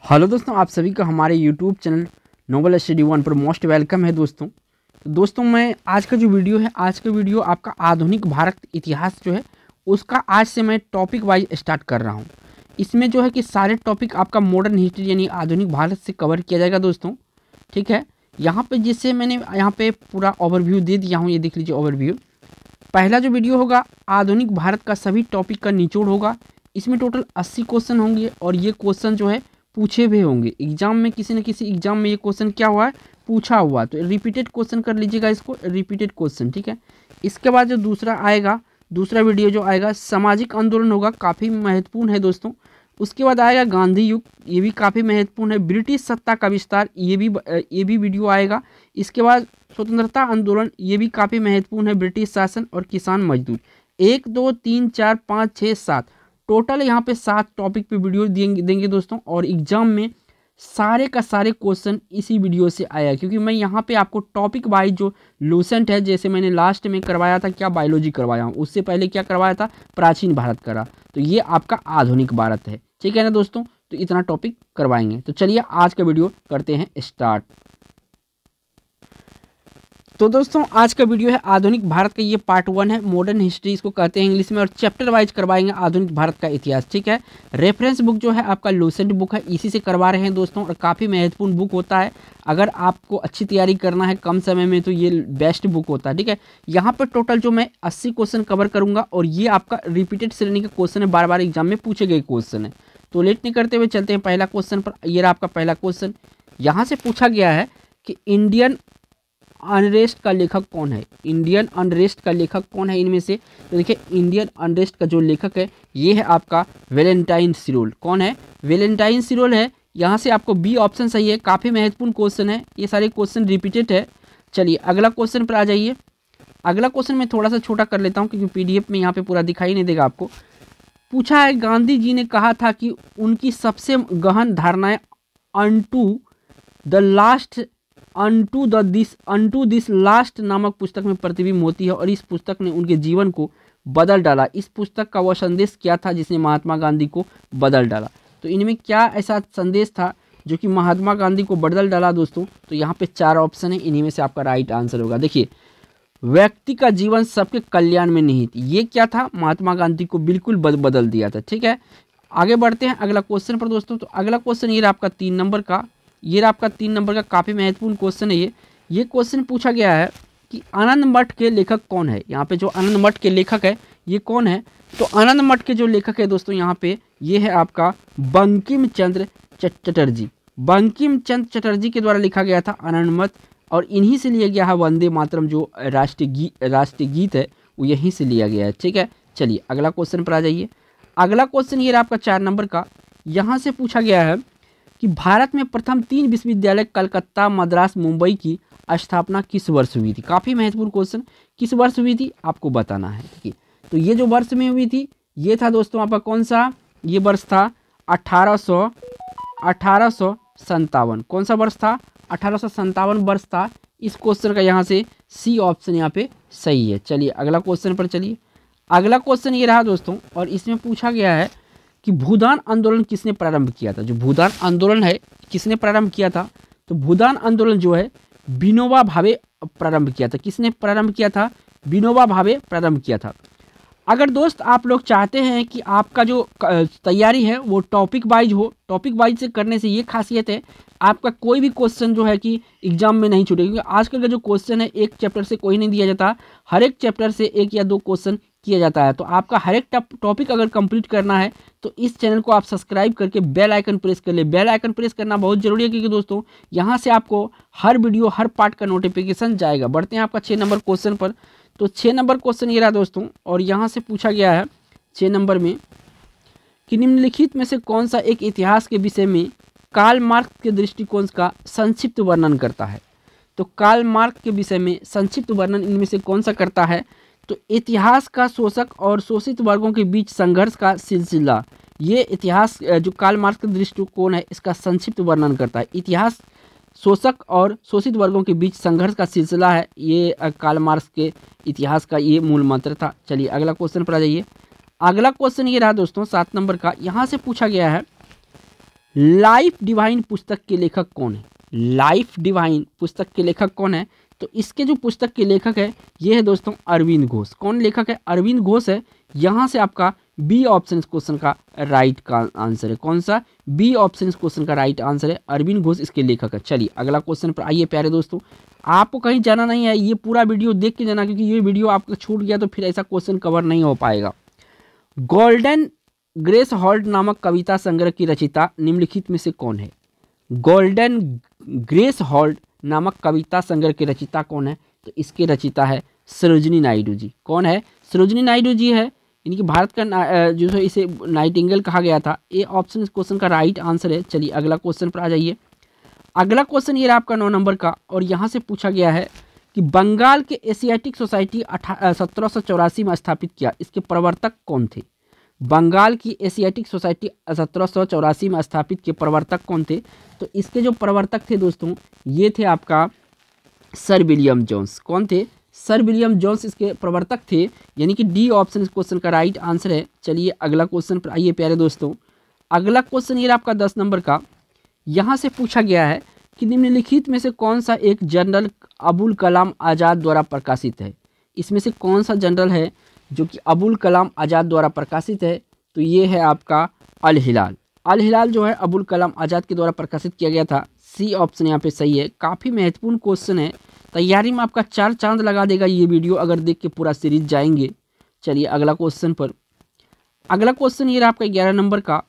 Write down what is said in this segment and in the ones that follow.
Hello दोस्तों, आप सभी का हमारे YouTube channel noble study one पर मोस्ट वेलकम है दोस्तों मैं आज का जो वीडियो है, आज का वीडियो आपका आधुनिक भारत इतिहास जो है उसका आज से मैं टॉपिक वाइज स्टार्ट कर रहा हूं। इसमें जो है कि सारे टॉपिक आपका मॉडर्न हिस्ट्री यानी आधुनिक भारत से कवर किया जाएगा दोस्तों। ठीक है, यहाँ पे जिससे मैंने यहाँ पे पूरा ओवरव्यू दे दिया हूँ, ये देख लीजिए ओवरव्यू। पहला जो वीडियो होगा आधुनिक भारत का सभी टॉपिक का निचोड़ होगा। इसमें टोटल 80 क्वेश्चन होंगे और ये क्वेश्चन जो है पूछे हुए होंगे एग्जाम में, किसी न किसी एग्जाम में ये क्वेश्चन क्या हुआ है, पूछा हुआ। तो रिपीटेड क्वेश्चन कर लीजिएगा इसको, रिपीटेड क्वेश्चन। ठीक है, इसके बाद जो दूसरा आएगा, दूसरा वीडियो जो आएगा सामाजिक आंदोलन होगा, काफ़ी महत्वपूर्ण है दोस्तों। उसके बाद आएगा गांधी युग, ये भी काफ़ी महत्वपूर्ण है। ब्रिटिश सत्ता का विस्तार, ये भी वीडियो आएगा। इसके बाद स्वतंत्रता आंदोलन, ये भी काफ़ी महत्वपूर्ण है। ब्रिटिश शासन और किसान मजदूर। 1 2 3 4 5 6 7 टोटल यहाँ पे 7 टॉपिक पे वीडियो देंगे दोस्तों। और एग्जाम में सारे का सारे क्वेश्चन इसी वीडियो से आया, क्योंकि मैं यहाँ पे आपको टॉपिक वाइज जो लूसेंट है, जैसे मैंने लास्ट में करवाया था क्या, बायोलॉजी करवाया हूँ, उससे पहले क्या करवाया था, प्राचीन भारत करा, तो ये आपका आधुनिक भारत है। ठीक है ना दोस्तों, तो इतना टॉपिक करवाएंगे। तो चलिए आज का वीडियो करते हैं स्टार्ट। तो दोस्तों आज का वीडियो है आधुनिक भारत का, ये पार्ट 1 है, मॉडर्न हिस्ट्री इसको कहते हैं इंग्लिश में, और चैप्टर वाइज करवाएंगे आधुनिक भारत का इतिहास। ठीक है, रेफरेंस बुक जो है आपका लूसेंट बुक है, इसी से करवा रहे हैं दोस्तों, और काफ़ी महत्वपूर्ण बुक होता है। अगर आपको अच्छी तैयारी करना है कम समय में तो ये बेस्ट बुक होता है। ठीक है, यहाँ पर टोटल जो मैं 80 क्वेश्चन कवर करूँगा, और ये आपका रिपीटेड श्रेणी का क्वेश्चन है, बार बार एग्जाम में पूछे गए क्वेश्चन है। तो लेट नहीं करते हुए चलते हैं पहला क्वेश्चन पर। ये रहा आपका पहला क्वेश्चन। यहाँ से पूछा गया है कि इंडियन अनरेस्ट का लेखक कौन है, इंडियन अनरेस्ट का लेखक कौन है इनमें से। तो देखिए इंडियन अनरेस्ट का जो लेखक है ये है आपका वैलेंटाइन सिरोल। कौन है, वैलेंटाइन सिरोल है। यहाँ से आपको बी ऑप्शन सही है, काफ़ी महत्वपूर्ण क्वेश्चन है, ये सारे क्वेश्चन रिपीटेड है। चलिए अगला क्वेश्चन पर आ जाइए। अगला क्वेश्चन मैं थोड़ा सा छोटा कर लेता हूँ क्योंकि पीडीएफ में यहाँ पे पूरा दिखाई नहीं देगा आपको। पूछा है गांधी जी ने कहा था कि उनकी सबसे गहन धारणाएं अनटू दिस लास्ट नामक पुस्तक में प्रतिबिंब होती है, और इस पुस्तक ने उनके जीवन को बदल डाला। इस पुस्तक का वह संदेश क्या था जिसने महात्मा गांधी को बदल डाला। तो इनमें क्या ऐसा संदेश था जो कि महात्मा गांधी को बदल डाला दोस्तों। तो यहाँ पे 4 ऑप्शन है, इन्हीं में से आपका राइट आंसर होगा। देखिए, व्यक्ति का जीवन सबके कल्याण में निहित, ये क्या था, महात्मा गांधी को बिल्कुल बदल दिया था। ठीक है, आगे बढ़ते हैं अगला क्वेश्चन पर दोस्तों। तो अगला क्वेश्चन ये आपका 3 नंबर का, ये आपका 3 नंबर का काफ़ी महत्वपूर्ण क्वेश्चन है। ये क्वेश्चन पूछा गया है कि आनंद मठ के लेखक कौन है। यहाँ पे जो आनंद मठ के लेखक है ये कौन है। तो आनंद मठ के जो लेखक है दोस्तों यहाँ पे ये है आपका बंकिम चंद्र चटर्जी। बंकिम चंद्र चटर्जी के द्वारा लिखा गया था आनंद मठ, और इन्हीं से लिया गया है वंदे मातरम, जो राष्ट्रीय गीत है वो यहीं से लिया गया है। ठीक है, चलिए अगला क्वेश्चन पर आ जाइए। अगला क्वेश्चन ये आपका 4 नंबर का। यहाँ से पूछा गया है कि भारत में प्रथम 3 विश्वविद्यालय कलकत्ता, मद्रास, मुंबई की स्थापना किस वर्ष हुई थी। काफ़ी महत्वपूर्ण क्वेश्चन, किस वर्ष हुई थी आपको बताना है। ठीक है, तो ये जो वर्ष में हुई थी ये था दोस्तों आपका कौन सा, ये वर्ष था 1857। कौन सा वर्ष था, 1857 वर्ष था। इस क्वेश्चन का यहाँ से सी ऑप्शन यहाँ पे सही है। चलिए अगला क्वेश्चन पर चलिए। अगला क्वेश्चन ये रहा दोस्तों, और इसमें पूछा गया है कि भूदान आंदोलन किसने प्रारंभ किया था। जो भूदान आंदोलन है किसने प्रारंभ किया था, तो भूदान आंदोलन जो है विनोबा भावे प्रारंभ किया था। किसने प्रारंभ किया था, विनोबा भावे प्रारंभ किया था। अगर दोस्त आप लोग चाहते हैं कि आपका जो तैयारी है वो टॉपिक वाइज हो, टॉपिक वाइज से करने से ये खासियत है आपका कोई भी क्वेश्चन जो है कि एग्जाम में नहीं छूटेगा, क्योंकि आजकल का जो क्वेश्चन है एक चैप्टर से कोई नहीं दिया जाता, हर एक चैप्टर से 1 या 2 क्वेश्चन किया जाता है। तो आपका हर एक टॉपिक अगर कंप्लीट करना है तो इस चैनल को आप सब्सक्राइब करके बेल आइकन प्रेस कर ले। बेल आइकन प्रेस करना बहुत जरूरी है, क्योंकि दोस्तों यहाँ से आपको हर वीडियो हर पार्ट का नोटिफिकेशन जाएगा। बढ़ते हैं आपका 6 नंबर क्वेश्चन पर। तो 6 नंबर क्वेश्चन ये रहा दोस्तों, और यहाँ से पूछा गया है 6 नंबर में कि निम्नलिखित में से कौन सा एक इतिहास के विषय में कार्ल मार्क्स के दृष्टिकोण का संक्षिप्त वर्णन करता है। तो कार्ल मार्क्स के विषय में संक्षिप्त वर्णन इनमें से कौन सा करता है। तो इतिहास का शोषक और शोषित वर्गों के बीच संघर्ष का सिलसिला, ये इतिहास जो कार्ल मार्क्स का दृष्टिकोण है इसका संक्षिप्त वर्णन करता है। इतिहास शोषक और शोषित वर्गों के बीच संघर्ष का सिलसिला है, ये कार्ल मार्क्स के इतिहास का ये मूल मंत्र था। चलिए अगला क्वेश्चन पर आ जाइए। अगला क्वेश्चन ये रहा दोस्तों 7 नंबर का। यहाँ से पूछा गया है लाइफ डिवाइन पुस्तक के लेखक कौन है? लाइफ डिवाइन पुस्तक के लेखक कौन है? तो इसके जो पुस्तक के लेखक है ये है दोस्तों अरविंद घोष। कौन लेखक है? अरविंद घोष है। यहाँ से आपका बी ऑप्शन इस क्वेश्चन का राइट का आंसर है। कौन सा? बी ऑप्शन इस क्वेश्चन का राइट आंसर है, अरविंद घोष इसके लेखक है। चलिए अगला क्वेश्चन पर आइए प्यारे दोस्तों, आपको कहीं जाना नहीं है, ये पूरा वीडियो देख के जाना, क्योंकि ये वीडियो आपका छूट गया तो फिर ऐसा क्वेश्चन कवर नहीं हो पाएगा। गोल्डन ग्रेस हॉल्ट नामक कविता संग्रह की रचयिता निम्नलिखित में से कौन है? गोल्डन ग्रेस हॉल्ट नामक कविता संग्रह के रचयिता कौन है? तो इसके रचयिता है सरोजिनी नायडू जी। कौन है? सरोजिनी नायडू जी है। इनकी भारत का जो है इसे नाइटिंगेल कहा गया था। ए ऑप्शन इस क्वेश्चन का राइट आंसर है। चलिए अगला क्वेश्चन पर आ जाइए। अगला क्वेश्चन ये रहा आपका 9 नंबर का, और यहाँ से पूछा गया है कि बंगाल के एशियाटिक सोसाइटी 1784 में स्थापित किया, इसके प्रवर्तक कौन थे? बंगाल की एशियाटिक सोसाइटी 1784 में स्थापित के प्रवर्तक कौन थे? तो इसके जो प्रवर्तक थे दोस्तों ये थे आपका सर विलियम जोन्स। कौन थे? सर विलियम जोन्स इसके प्रवर्तक थे, यानी कि डी ऑप्शन इस क्वेश्चन का राइट आंसर है। चलिए अगला क्वेश्चन पर आइए प्यारे दोस्तों। अगला क्वेश्चन ये आपका 10 नंबर का, यहाँ से पूछा गया है कि निम्नलिखित में से कौन सा एक जर्नल अबुल कलाम आज़ाद द्वारा प्रकाशित है? इसमें से कौन सा जर्नल है जो कि अबुल कलाम आज़ाद द्वारा प्रकाशित है? तो ये है आपका अल हिलाल। अल हिलाल जो है अबुल कलाम आज़ाद के द्वारा प्रकाशित किया गया था। सी ऑप्शन यहाँ पे सही है। काफ़ी महत्वपूर्ण क्वेश्चन है, तैयारी में आपका 4 चांद लगा देगा ये वीडियो अगर देख के पूरा सीरीज जाएंगे। चलिए अगला क्वेश्चन पर। अगला क्वेश्चन ये रहा आपका 11 नंबर का,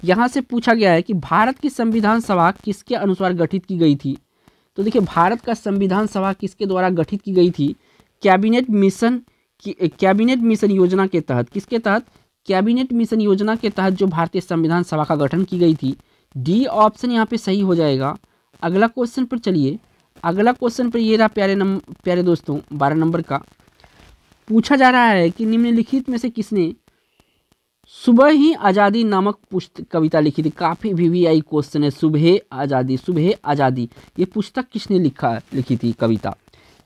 यहाँ से पूछा गया है कि भारत की संविधान सभा किसके अनुसार गठित की गई थी? तो देखिए भारत का संविधान सभा किसके द्वारा गठित की गई थी? कैबिनेट मिशन योजना के तहत। किसके तहत? कैबिनेट मिशन योजना के तहत जो भारतीय संविधान सभा का गठन की गई थी। डी ऑप्शन यहाँ पे सही हो जाएगा। अगला क्वेश्चन पर चलिए। अगला क्वेश्चन पर ये रहा प्यारे दोस्तों 12 नंबर का, पूछा जा रहा है कि निम्नलिखित में से किसने सुबह ही आज़ादी नामक पुस्तक कविता लिखी थी? काफ़ी VVI क्वेश्चन है। सुबह आज़ादी ये पुस्तक किसने लिखी थी कविता?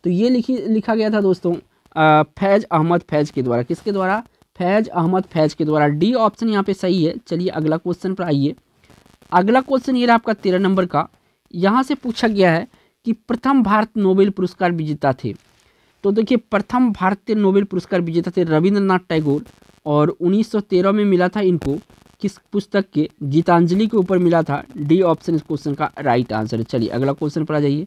तो ये लिखा गया था दोस्तों फैज़ अहमद फैज़ के द्वारा। किसके द्वारा? फैज़ अहमद फैज़ के द्वारा। डी ऑप्शन यहाँ पे सही है। चलिए अगला क्वेश्चन पर आइए। अगला क्वेश्चन ये रहा आपका 13 नंबर का, यहाँ से पूछा गया है कि प्रथम भारत नोबेल पुरस्कार विजेता थे। तो देखिए प्रथम भारतीय नोबेल पुरस्कार विजेता थे रविंद्रनाथ टैगोर, और 1913 में मिला था इनको। किस पुस्तक के? गीतांजलि के ऊपर मिला था। डी ऑप्शन इस क्वेश्चन का राइट आंसर है। चलिए अगला क्वेश्चन पर आ जाइए।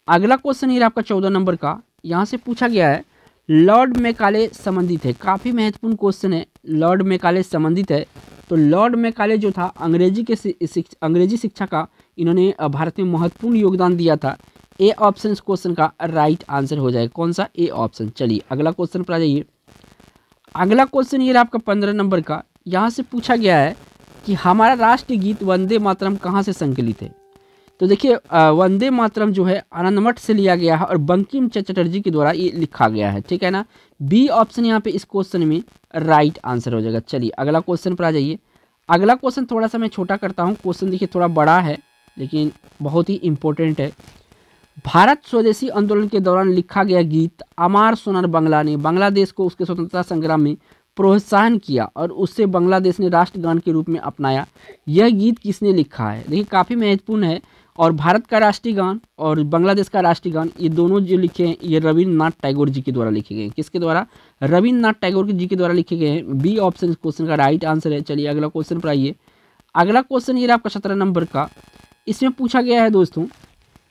अगला क्वेश्चन ये आपका 14 नंबर का, यहाँ से पूछा गया है लॉर्ड मैकाले संबंधित है। काफ़ी महत्वपूर्ण क्वेश्चन है। लॉर्ड मैकाले संबंधित है। तो लॉर्ड मैकाले जो था अंग्रेजी शिक्षा का इन्होंने भारत में महत्वपूर्ण योगदान दिया था। ए ऑप्शन इस क्वेश्चन का राइट आंसर हो जाएगा। कौन सा? A option. चलिए अगला क्वेश्चन पर आ जाइए। अगला क्वेश्चन ये आपका 15 नंबर का, यहाँ से पूछा गया है कि हमारा राष्ट्रीय गीत वंदे मातरम कहाँ से संकलित है? तो देखिए वंदे मातरम जो है आनंदमठ से लिया गया है और बंकिम चंद्र चटर्जी के द्वारा ये लिखा गया है। ठीक है ना? बी ऑप्शन यहाँ पे इस क्वेश्चन में राइट आंसर हो जाएगा। चलिए अगला क्वेश्चन पर आ जाइए। अगला क्वेश्चन थोड़ा सा मैं छोटा करता हूँ। क्वेश्चन देखिए थोड़ा बड़ा है लेकिन बहुत ही इम्पोर्टेंट है। भारत स्वदेशी आंदोलन के दौरान लिखा गया गीत अमार सोनार बांग्ला ने बांग्लादेश को उसके स्वतंत्रता संग्राम में प्रोत्साहन किया और उससे बांग्लादेश ने राष्ट्रगान के रूप में अपनाया। यह गीत किसने लिखा है? देखिए काफ़ी महत्वपूर्ण है। और भारत का राष्ट्रीय गान और बांग्लादेश का राष्ट्रीय गान ये दोनों जो लिखे हैं ये रविंद्रनाथ टैगोर जी के द्वारा लिखे गए हैं। किसके द्वारा? रविंद्रनाथ टैगोर जी के द्वारा लिखे गए हैं। बी ऑप्शन इस क्वेश्चन का राइट आंसर है। चलिए अगला क्वेश्चन पर आइए। अगला क्वेश्चन ये आपका 17 नंबर का, इसमें पूछा गया है दोस्तों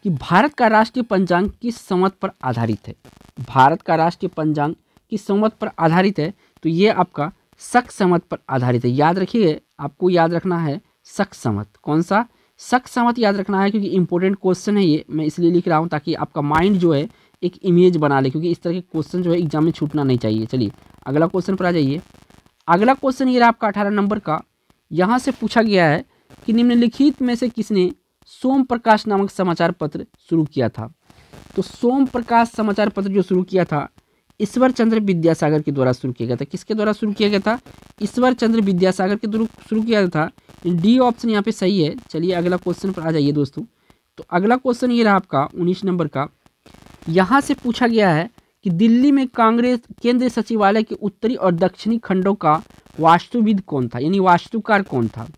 कि भारत का राष्ट्रीय पंचांग किस संवत पर आधारित है? भारत का राष्ट्रीय पंचांग किस संवत पर आधारित है? तो ये आपका शक संवत पर आधारित है। याद रखिए, आपको याद रखना है शक संवत। कौन सा? शक संवत याद रखना है, क्योंकि इंपॉर्टेंट क्वेश्चन है ये। मैं इसलिए लिख रहा हूँ ताकि आपका माइंड जो है एक इमेज बना ले, क्योंकि इस तरह के क्वेश्चन जो है एग्जाम में छूटना नहीं चाहिए। चलिए अगला क्वेश्चन पर आ जाइए। अगला क्वेश्चन ये रहा आपका 18 नंबर का, यहाँ से पूछा गया है कि निम्नलिखित में से किसने सोम प्रकाश नामक समाचार पत्र शुरू किया था? तो सोम प्रकाश समाचार पत्र जो शुरू किया था ईश्वर चंद्र विद्यासागर के द्वारा शुरू किया गया था। किसके द्वारा शुरू किया गया था? ईश्वर चंद्र विद्यासागर के द्वारा शुरू किया था। डी ऑप्शन यहाँ पे सही है। चलिए अगला क्वेश्चन पर आ जाइए दोस्तों। तो अगला क्वेश्चन ये रहा आपका 19 नंबर का, यहाँ से पूछा गया है कि दिल्ली में कांग्रेस केंद्रीय सचिवालय के उत्तरी और दक्षिणी खंडों का वास्तुविद कौन था, यानी वास्तुकार कौन था?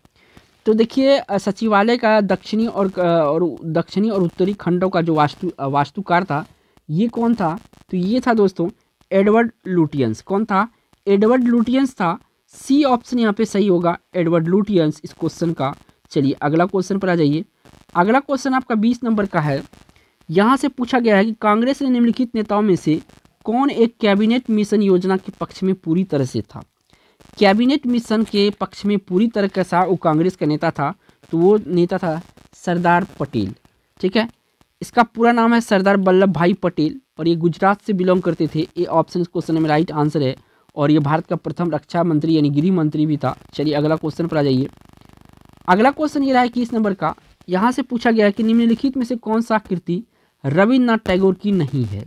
तो देखिए सचिवालय का दक्षिणी और उत्तरी खंडों का जो वास्तुकार था, ये कौन था? तो ये था दोस्तों एडवर्ड लुटियंस। कौन था? एडवर्ड लुटियंस था। सी ऑप्शन यहाँ पे सही होगा, एडवर्ड लुटियंस इस क्वेश्चन का। चलिए अगला क्वेश्चन पर आ जाइए। अगला क्वेश्चन आपका 20 नंबर का है। यहाँ से पूछा गया है कि कांग्रेस के निम्नलिखित नेताओं में से कौन एक कैबिनेट मिशन योजना के पक्ष में पूरी तरह से था? कैबिनेट मिशन के पक्ष में पूरी तरह के साथ वो कांग्रेस का नेता था, तो वो नेता था सरदार पटेल। ठीक है, इसका पूरा नाम है सरदार वल्लभ भाई पटेल और ये गुजरात से बिलोंग करते थे। ये ऑप्शन इस क्वेश्चन में राइट आंसर है और ये भारत का प्रथम रक्षा मंत्री यानी गृह मंत्री भी था। चलिए अगला क्वेश्चन पर आ जाइए। अगला क्वेश्चन ये रहा है 21 नंबर का। यहाँ से पूछा गया है कि निम्नलिखित में से कौन सा कृति रविन्द्रनाथ टैगोर की नहीं है?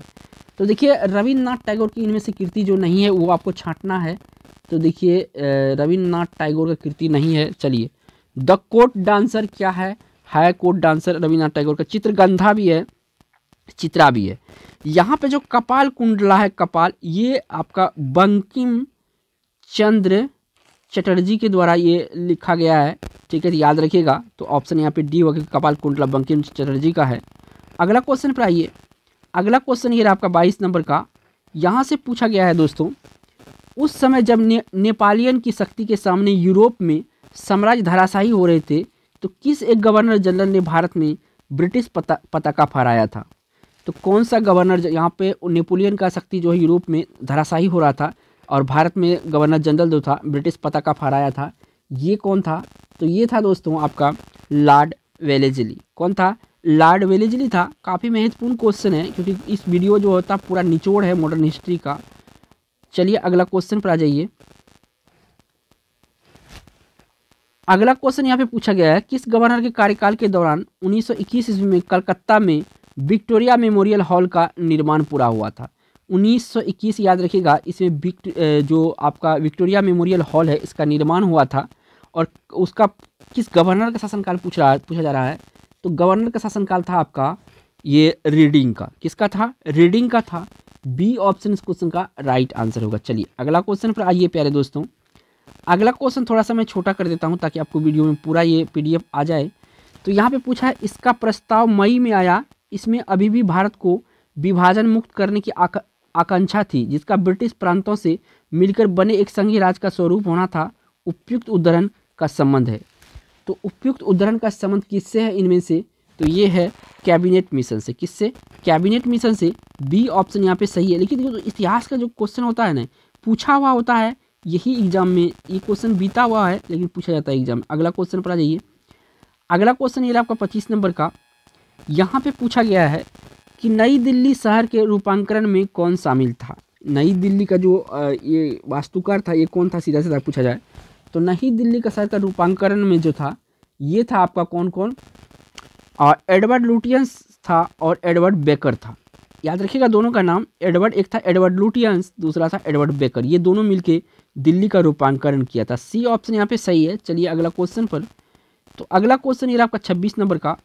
तो देखिए रविन्द्रनाथ टैगोर की इनमें से कृति जो नहीं है वो आपको छांटना है। तो देखिए रविन्द्रनाथ टैगोर का कृति नहीं है। चलिए द कोर्ट डांसर क्या है? कोर्ट डांसर रविन्द्रनाथ टैगोर का। चित्रगंधा भी है, चित्रा भी है। यहाँ पे जो कपाल कुंडला है, कपाल, ये आपका बंकिम चंद्र चटर्जी के द्वारा ये लिखा गया है। ठीक है, तो याद रखिएगा। तो ऑप्शन यहाँ पे डी होगा, कपाल कुंडला बंकिम चटर्जी का है। अगला क्वेश्चन पर आइए। अगला क्वेश्चन ये रहा आपका 22 नंबर का। यहाँ से पूछा गया है दोस्तों, उस समय जब नेपोलियन की शक्ति के सामने यूरोप में साम्राज्य धराशायी हो रहे थे, तो किस एक गवर्नर जनरल ने भारत में ब्रिटिश पताका फहराया था? तो कौन सा गवर्नर, यहाँ पे नेपोलियन का शक्ति जो है यूरोप में धराशायी हो रहा था और भारत में गवर्नर जनरल जो था ब्रिटिश पताका फहराया था, ये कौन था? तो ये था दोस्तों आपका लॉर्ड वेलेस्ली। कौन था? लॉर्ड वेलेस्ली था। काफ़ी महत्वपूर्ण क्वेश्चन है क्योंकि इस वीडियो जो होता है पूरा निचोड़ है मॉडर्न हिस्ट्री का। चलिए अगला क्वेश्चन पर आ जाइए। अगला क्वेश्चन यहाँ पे पूछा गया है, किस गवर्नर के कार्यकाल के दौरान 1921 ईस्वी में कलकत्ता में विक्टोरिया मेमोरियल हॉल का निर्माण पूरा हुआ था? 1921 याद रखिएगा। इसमें जो आपका विक्टोरिया मेमोरियल हॉल है इसका निर्माण हुआ था और उसका किस गवर्नर का शासनकाल पूछा जा रहा है? तो गवर्नर का शासनकाल था आपका ये रीडिंग का। किसका था? रीडिंग का था। बी ऑप्शन इस क्वेश्चन का राइट आंसर होगा। चलिए अगला क्वेश्चन पर आइए प्यारे दोस्तों। अगला क्वेश्चन थोड़ा सा मैं छोटा कर देता हूं ताकि आपको वीडियो में पूरा ये PDF आ जाए। तो यहाँ पे पूछा है, इसका प्रस्ताव मई में आया, इसमें अभी भी भारत को विभाजन मुक्त करने की आकांक्षा थी, जिसका ब्रिटिश प्रांतों से मिलकर बने एक संघीय राज्य का स्वरूप होना था। उपयुक्त उद्धरण का संबंध है। तो उपयुक्त उद्धरण का संबंध किससे है इनमें से? तो ये है कैबिनेट मिशन से। किससे? कैबिनेट मिशन से। बी ऑप्शन यहाँ पे सही है। लेकिन जो इतिहास का जो क्वेश्चन होता है ना, पूछा हुआ होता है, यही एग्जाम में ये क्वेश्चन बीता हुआ है लेकिन पूछा जाता है एग्जाम में। अगला क्वेश्चन पर आ जाइए। अगला क्वेश्चन ये आपका 25 नंबर का। यहाँ पे पूछा गया है कि नई दिल्ली शहर के रूपांतरण में कौन शामिल था? नई दिल्ली का जो ये वास्तुकार था ये कौन था, सीधा सीधा पूछा जाए तो नई दिल्ली का शहर का रूपांतरण में जो था ये था आपका कौन? और एडवर्ड लुटियंस था और एडवर्ड बेकर था। याद रखिएगा दोनों का नाम। एडवर्ड, एक था एडवर्ड लुटियंस, दूसरा था एडवर्ड बेकर। ये दोनों मिलके दिल्ली का रूपांतरण किया था। सी ऑप्शन यहाँ पे सही है। चलिए अगला क्वेश्चन पर। तो अगला क्वेश्चन ये आपका 26 नंबर का।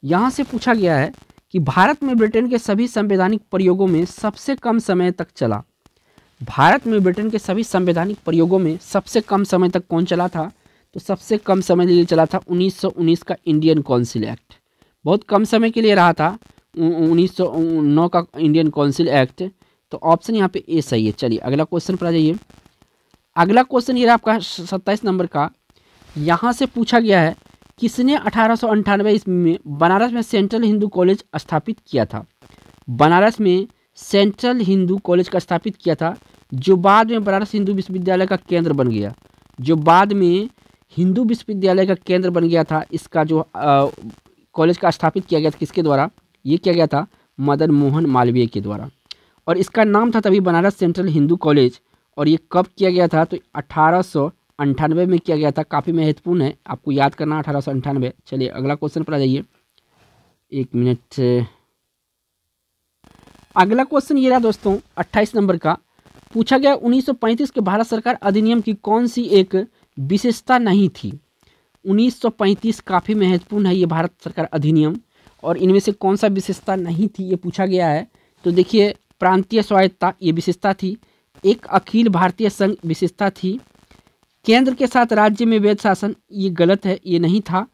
यहाँ से पूछा गया है कि भारत में ब्रिटेन के सभी संवैधानिक प्रयोगों में सबसे कम समय तक चला। भारत में ब्रिटेन के सभी संवैधानिक प्रयोगों में सबसे कम समय तक कौन चला था? तो सबसे कम समय के लिए चला था 1919 का इंडियन काउंसिल एक्ट। बहुत कम समय के लिए रहा था 1909 का इंडियन काउंसिल एक्ट। तो ऑप्शन यहाँ पे ए सही है। चलिए अगला क्वेश्चन पर आ जाइए। अगला क्वेश्चन ये आपका 27 नंबर का। यहाँ से पूछा गया है, किसने 1898 ईस्वी में बनारस में सेंट्रल हिंदू कॉलेज स्थापित किया था? बनारस में सेंट्रल हिंदू कॉलेज का स्थापित किया था, जो बाद में बनारस हिंदू विश्वविद्यालय का केंद्र बन गया। जो बाद में हिंदू विश्वविद्यालय का केंद्र बन गया था, इसका जो कॉलेज का स्थापित किया गया था किसके द्वारा? ये किया गया था मदन मोहन मालवीय के द्वारा। और इसका नाम था तभी बनारस सेंट्रल हिंदू कॉलेज। और ये कब किया गया था? तो 1898 में किया गया था। काफ़ी महत्वपूर्ण है, आपको याद करना 1898। चलिए अगला क्वेश्चन पर आ जाइए। एक मिनट। अगला क्वेश्चन ये रहा दोस्तों 28 नंबर का। पूछा गया 1935 के भारत सरकार अधिनियम की कौन सी एक विशेषता नहीं थी? 1935 काफ़ी महत्वपूर्ण है ये भारत सरकार अधिनियम, और इनमें से कौन सा विशेषता नहीं थी ये पूछा गया है। तो देखिए प्रांतीय स्वायत्तता ये विशेषता थी, एक अखिल भारतीय संघ विशेषता थी, केंद्र के साथ राज्य में वैध शासन, ये गलत है, ये नहीं था।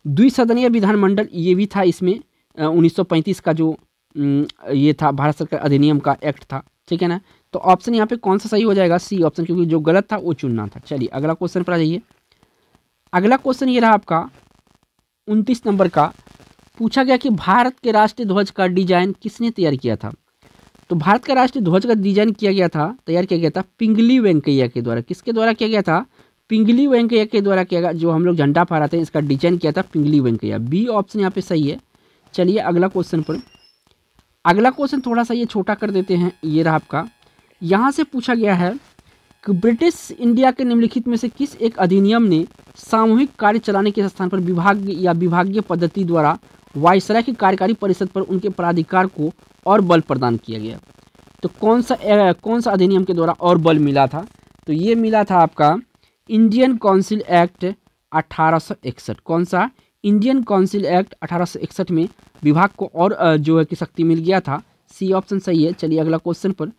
द्विसदनीय विधानमंडल, ये भी था इसमें 1935 का जो ये था भारत सरकार अधिनियम का एक्ट था, ठीक है ना। तो ऑप्शन यहाँ पे कौन सा सही हो जाएगा, सी ऑप्शन, क्योंकि जो गलत था वो चुनना था। चलिए अगला क्वेश्चन पर आ जाइए। अगला क्वेश्चन ये रहा आपका 29 नंबर का। पूछा गया कि भारत के राष्ट्रीय ध्वज का डिजाइन किसने तैयार किया था। तो भारत का राष्ट्रीय ध्वज का डिजाइन तैयार किया गया था पिंगली वेंकैया के द्वारा। किसके द्वारा किया गया था, पिंगली वेंकैया के द्वारा किया गया। जो हम लोग झंडा फहराते हैं इसका डिजाइन किया था पिंगली वेंकैया। बी ऑप्शन यहाँ पे सही है। चलिए अगला क्वेश्चन पर। अगला क्वेश्चन थोड़ा सा ये छोटा कर देते हैं, ये रहा आपका। यहाँ से पूछा गया है कि ब्रिटिश इंडिया के निम्नलिखित में से किस एक अधिनियम ने सामूहिक कार्य चलाने के स्थान पर विभाग या विभागीय पद्धति द्वारा वायसराय की कार्यकारी परिषद पर उनके प्राधिकार को और बल प्रदान किया गया। तो कौन सा अधिनियम के द्वारा और बल मिला था, तो ये मिला था आपका इंडियन काउंसिल एक्ट 1861। कौन सा, इंडियन काउंसिल एक्ट 1861 में विभाग को और जो है कि शक्ति मिल गया था। सी ऑप्शन सही है। चलिए अगला क्वेश्चन पर।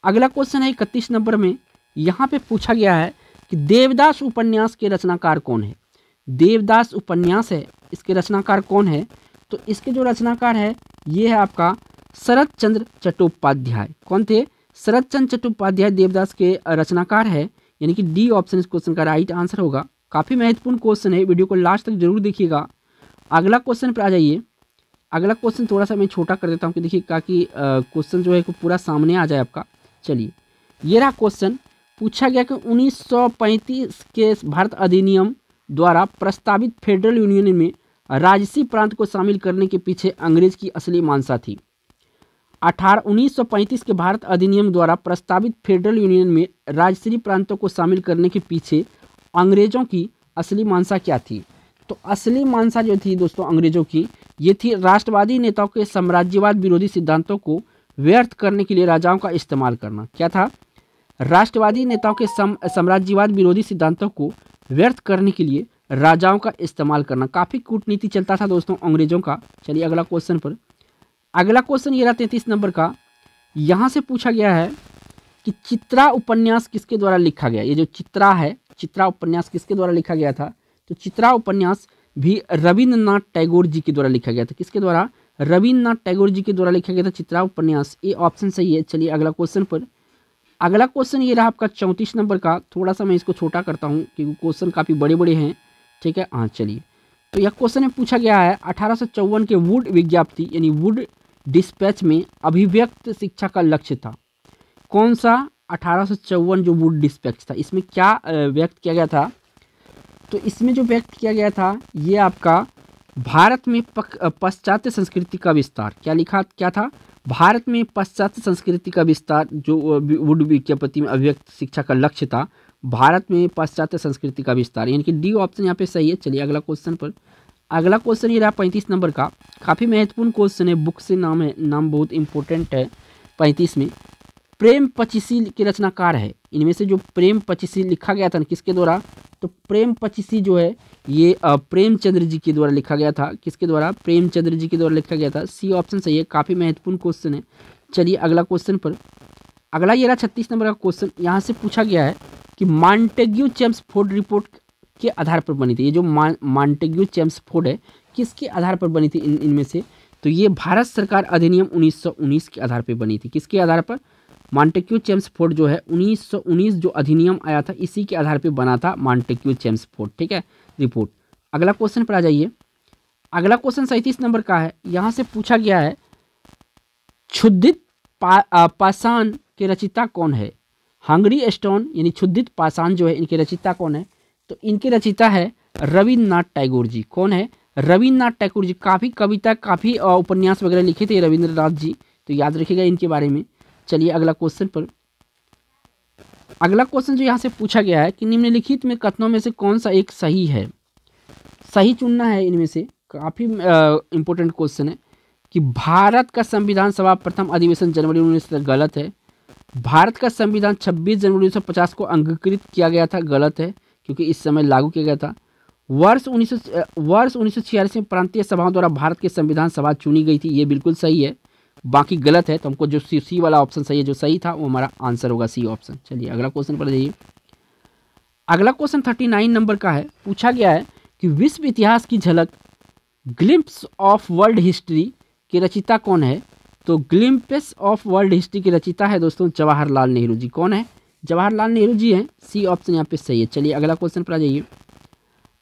अगला क्वेश्चन है 31 नंबर में। यहाँ पे पूछा गया है कि देवदास उपन्यास के रचनाकार कौन है। देवदास उपन्यास है, इसके रचनाकार कौन है। तो इसके जो रचनाकार है ये है आपका शरत चंद्र चट्टोपाध्याय। कौन थे, शरत चंद्र चट्टोपाध्याय देवदास के रचनाकार है, यानी कि डी ऑप्शन इस क्वेश्चन का राइट आंसर होगा। काफ़ी महत्वपूर्ण क्वेश्चन है, वीडियो को लास्ट तक जरूर देखिएगा। अगला क्वेश्चन पर आ जाइए। अगला क्वेश्चन थोड़ा सा मैं छोटा कर देता हूँ कि देखिए ताकि क्वेश्चन जो है पूरा सामने आ जाए आपका। चलिए ये रहा क्वेश्चन। पूछा गया कि 1935 के भारत अधिनियम द्वारा प्रस्तावित फेडरल यूनियन में राजसी प्रांत को शामिल करने के पीछे अंग्रेज की असली मंशा थी। 1935 के भारत अधिनियम द्वारा प्रस्तावित फेडरल यूनियन में राजसी प्रांतों को शामिल करने के पीछे अंग्रेजों की असली मंशा क्या थी। तो असली मंशा जो थी दोस्तों अंग्रेजों की, ये थी राष्ट्रवादी नेताओं के साम्राज्यवाद विरोधी सिद्धांतों को व्यर्थ करने के लिए राजाओं का इस्तेमाल करना। क्या था, राष्ट्रवादी नेताओं के साम्राज्यवाद विरोधी सिद्धांतों को व्यर्थ करने के लिए राजाओं का इस्तेमाल करना। काफ़ी कूटनीति चलता था दोस्तों अंग्रेजों का। चलिए अगला क्वेश्चन पर। अगला क्वेश्चन ये रहा 33 नंबर का। यहाँ से पूछा गया है कि चित्रा उपन्यास किसके द्वारा लिखा गया। ये जो चित्रा है, चित्रा उपन्यास किसके द्वारा लिखा गया था। तो चित्रा उपन्यास भी रविंद्रनाथ टैगोर जी के द्वारा लिखा गया था। किसके द्वारा, रविंद्रनाथ टैगोर जी के द्वारा लिखा गया था चित्रा उपन्यास। ये ऑप्शन सही है। चलिए अगला क्वेश्चन पर। अगला क्वेश्चन ये रहा आपका 34 नंबर का। थोड़ा सा मैं इसको छोटा करता हूँ क्योंकि क्वेश्चन काफ़ी बड़े बड़े हैं, ठीक है। हाँ चलिए, तो यह क्वेश्चन में पूछा गया है 1854 के वुड विज्ञप्ति यानी वुड डिस्पैच में अभिव्यक्त शिक्षा का लक्ष्य था। कौन सा, 1854 जो वुड डिस्पैच था इसमें क्या व्यक्त किया गया था। तो इसमें जो व्यक्त किया गया था ये आपका भारत में पाश्चात्य संस्कृति का विस्तार। क्या था, भारत में पाश्चात्य संस्कृति का विस्तार। जो वुड विज्ञप्ति में अभिव्यक्त शिक्षा का लक्ष्य था, भारत में पाश्चात्य संस्कृति का विस्तार, यानी कि डी ऑप्शन यहाँ पे सही है। चलिए अगला क्वेश्चन पर। अगला क्वेश्चन ये रहा 35 नंबर का। काफ़ी महत्वपूर्ण क्वेश्चन है, बुक से नाम बहुत इंपॉर्टेंट है। 35 में प्रेम पचीसी के रचनाकार है। इनमें से जो प्रेम पचीसी लिखा गया था किसके द्वारा, तो प्रेम पचीसी जो है ये प्रेमचंद्र जी के द्वारा लिखा गया था। किसके द्वारा, प्रेमचंद्र जी के द्वारा लिखा गया था। सी ऑप्शन सही है। काफ़ी महत्वपूर्ण क्वेश्चन है। चलिए अगला क्वेश्चन पर। अगला ये रहा 36 नंबर का क्वेश्चन। यहाँ से पूछा गया है कि मॉन्टेग्यू चेम्सफोर्ड रिपोर्ट के आधार पर बनी थी। ये जो मॉन्टेग्यू चेम्सफोर्ड है किसके आधार पर बनी थी इनमें से, तो ये भारत सरकार अधिनियम 1919 के आधार पर बनी थी। किसके आधार पर, मॉन्टेग्यू चेम्सफोर्ड जो है 1919 जो अधिनियम आया था इसी के आधार पर बना था मॉन्टेग्यू चेम्सफोर्ड, ठीक है, रिपोर्ट। अगला क्वेश्चन पर आ जाइए। अगला क्वेश्चन 37 नंबर का है। यहाँ से पूछा गया है क्षुधित पाषाण के रचयिता कौन है। हंगरी स्टोन यानी क्षुधित पाषाण जो है इनके रचयिता कौन है, तो इनके रचयिता है रविंद्रनाथ टैगोर जी। कौन है, रविंद्रनाथ टैगोर जी। काफ़ी कविता, काफ़ी उपन्यास वगैरह लिखे थे रविंद्रनाथ जी, तो याद रखिएगा इनके बारे में। चलिए अगला क्वेश्चन पर। अगला क्वेश्चन जो यहाँ से पूछा गया है कि निम्नलिखित में कथनों में से कौन सा एक सही है। सही चुनना है इनमें से। काफ़ी इंपॉर्टेंट क्वेश्चन है कि भारत का संविधान सभा प्रथम अधिवेशन जनवरी 19 गलत है। भारत का संविधान 26 जनवरी 1950 को अंगीकृत किया गया था, गलत है क्योंकि इस समय लागू किया गया था। वर्ष 1946 में प्रांतीय सभाओं द्वारा भारत के संविधान सभा चुनी गई थी, ये बिल्कुल सही है। बाकी गलत है, तो हमको जो सी वाला ऑप्शन सही है, जो सही था वो हमारा आंसर होगा सी ऑप्शन। चलिए अगला क्वेश्चन पर जाइए। अगला क्वेश्चन 39 नंबर का है। पूछा गया है कि विश्व इतिहास की झलक ग्लिम्प्स ऑफ वर्ल्ड हिस्ट्री के रचयिता कौन है? तो ग्लिम्प्स ऑफ वर्ल्ड हिस्ट्री के रचयिता है दोस्तों जवाहरलाल नेहरू जी। कौन है? जवाहरलाल नेहरू जी हैं। सी ऑप्शन यहाँ पे सही है। चलिए अगला क्वेश्चन पर आ जाइए।